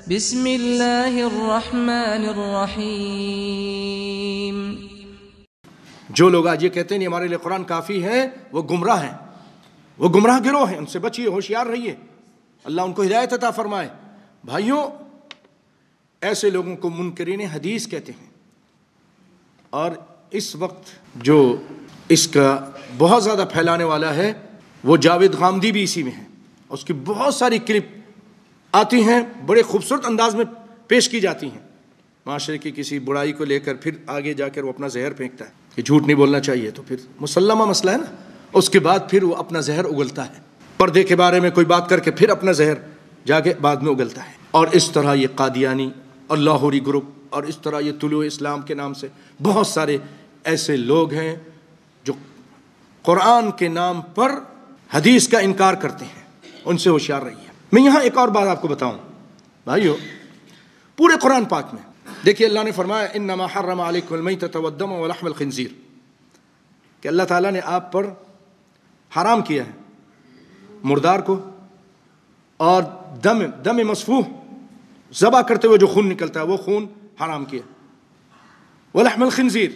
بسم اللہ الرحمن الرحیم۔ جو لوگ آج یہ کہتے ہیں ہمارے لیے قرآن کافی ہے، وہ گمراہ ہیں، وہ گمراہ گروہ ہیں، ان سے بچیے، ہوشیار رہیے، اللہ ان کو ہدایت عطا فرمائے۔ بھائیوں، ایسے لوگوں کو منکرین حدیث کہتے ہیں، اور اس وقت جو اس کا بہت زیادہ پھیلانے والا ہے وہ جاوید غامدی بھی اسی میں ہے۔ اس کی بہت ساری کلپ آتی ہیں، بڑے خوبصورت انداز میں پیش کی جاتی ہیں، معاشرے کی کسی برائی کو لے کر پھر آگے جا کر وہ اپنا زہر پھینکتا ہے کہ جھوٹ نہیں بولنا چاہیے، تو پھر مسلمہ مسئلہ ہے نا، اس کے بعد پھر وہ اپنا زہر اگلتا ہے، پردے کے بارے میں کوئی بات کر کے پھر اپنا زہر جا کے بعد میں اگلتا ہے۔ اور اس طرح یہ قادیانی اور لاہوری گروپ اور اس طرح یہ طلوع اسلام کے نام سے بہت سارے ایسے لوگ ہیں جو قرآن کے نام پر حدیث کا انکار کرتے ہیں، ان سے ہوشیار رہیے۔ میں یہاں ایک اور بات آپ کو بتاؤں بھائیو، پورے قرآن پاک میں دیکھیے اللہ نے فرمایا انما حرم علیکم المیتۃ والدم ولحم الخنزیر، کہ اللہ تعالیٰ نے آپ پر حرام کیا ہے مردار کو اور دم مسفوح، ذبح کرتے ہوئے جو خون نکلتا ہے وہ خون حرام کیا، ولحم الخنزیر،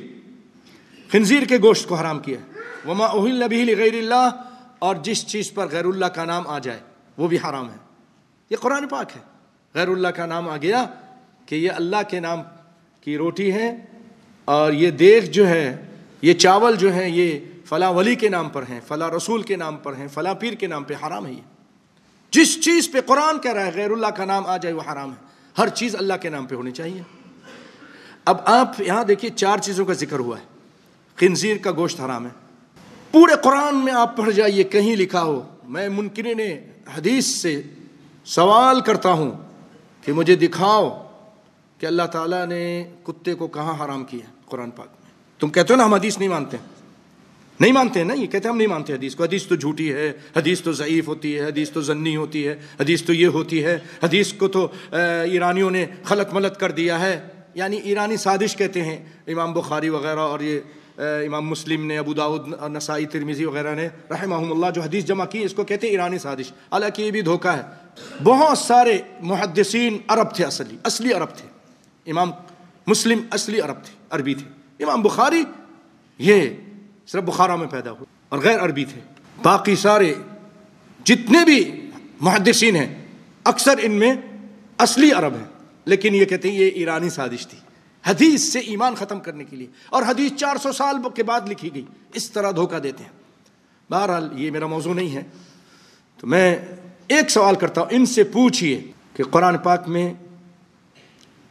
خنزیر کے گوشت کو حرام کیا، وما اہل بہ لغیر اللہ، اور جس چیز پر غیر اللہ کا نام آ جائے وہ بھی حرام ہے۔ یہ قرآن پاک ہے، غیر اللہ کا نام آ گیا کہ یہ اللہ کے نام کی روٹی ہے، اور یہ دیگ جو ہے، یہ چاول جو ہے، یہ فلاں ولی کے نام پر ہیں، فلاں رسول کے نام پر ہیں، فلاں پیر کے نام پہ، حرام ہے یہ۔ جس چیز پہ قرآن کہہ رہا ہے غیر اللہ کا نام آ جائے وہ حرام ہے، ہر چیز اللہ کے نام پہ ہونی چاہیے۔ اب آپ یہاں دیکھیے 4 چیزوں کا ذکر ہوا ہے، خنزیر کا گوشت حرام ہے، پورے قرآن میں آپ پڑھ جائیے کہیں لکھا ہو۔ میں منکرین حدیث سے سوال کرتا ہوں کہ مجھے دکھاؤ کہ اللہ تعالیٰ نے کتے کو کہاں حرام کیا قرآن پاک میں۔ تم کہتے ہو نا ہم حدیث نہیں مانتے، نہیں مانتے ہیں نا، یہ کہتے ہیں ہم نہیں مانتے حدیث کو، حدیث تو جھوٹی ہے، حدیث تو ضعیف ہوتی ہے، حدیث تو ظنی ہوتی ہے، حدیث تو یہ ہوتی ہے، حدیث کو تو ایرانیوں نے خلط ملط کر دیا ہے، یعنی ایرانی سازش کہتے ہیں امام بخاری وغیرہ، اور یہ امام مسلم نے، ابو داؤد، نسائی، ترمذی وغیرہ نے رحمہم اللہ جو حدیث جمع کی، اس کو کہتے ہیں ایرانی سازش، حالانکہ یہ بھی دھوکہ ہے۔ بہت سارے محدثین عرب تھے، اصلی عرب تھے، امام مسلم اصلی عرب تھے، عربی تھے، امام بخاری یہ صرف بخارا میں پیدا ہوئے اور غیر عربی تھے، باقی سارے جتنے بھی محدثین ہیں اکثر ان میں اصلی عرب ہیں، لیکن یہ کہتے ہیں یہ ایرانی سازش تھی حدیث سے ایمان ختم کرنے کے لیے، اور حدیث 400 سال کے بعد لکھی گئی، اس طرح دھوکہ دیتے ہیں۔ بہرحال یہ میرا موضوع نہیں ہے، تو میں ایک سوال کرتا ہوں، ان سے پوچھئے کہ قرآن پاک میں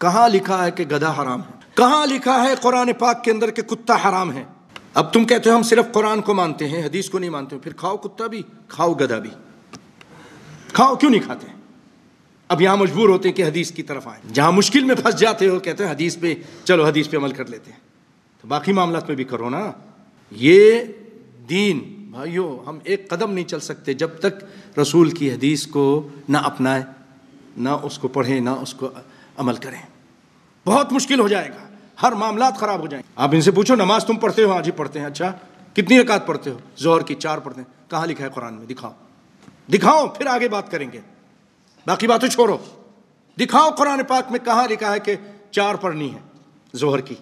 کہاں لکھا ہے کہ گدھا حرام ہے، کہاں لکھا ہے قرآن پاک کے اندر کہ کتا حرام ہے؟ اب تم کہتے ہو ہم صرف قرآن کو مانتے ہیں، حدیث کو نہیں مانتے، پھر کھاؤ کتا بھی، کھاؤ گدھا بھی، کھاؤ، کیوں نہیں کھاتے؟ اب یہاں مجبور ہوتے ہیں کہ حدیث کی طرف آئیں، جہاں مشکل میں پھنس جاتے ہو کہتے ہیں حدیث پہ چلو، حدیث پہ عمل کر لیتے ہیں، تو باقی معاملات میں بھی کرو نا۔ یہ دین بھائیو، ہم ایک قدم نہیں چل سکتے جب تک رسول کی حدیث کو نہ اپنائیں، نہ اس کو پڑھیں، نہ اس کو عمل کریں، بہت مشکل ہو جائے گا، ہر معاملات خراب ہو جائیں گے۔ آپ ان سے پوچھو نماز تم پڑھتے ہو؟ ہاں جی پڑھتے ہیں۔ اچھا کتنی رکعت پڑھتے ہو؟ ظہر کی 4 پڑھتے ہیں، کہاں لکھا ہے قرآن میں؟ دکھاؤ، پھر آگے بات کریں گے، باقی باتیں چھوڑو، دکھاؤ قرآن پاک میں کہاں لکھا ہے کہ 4 پڑھنی ہے ظہر کی۔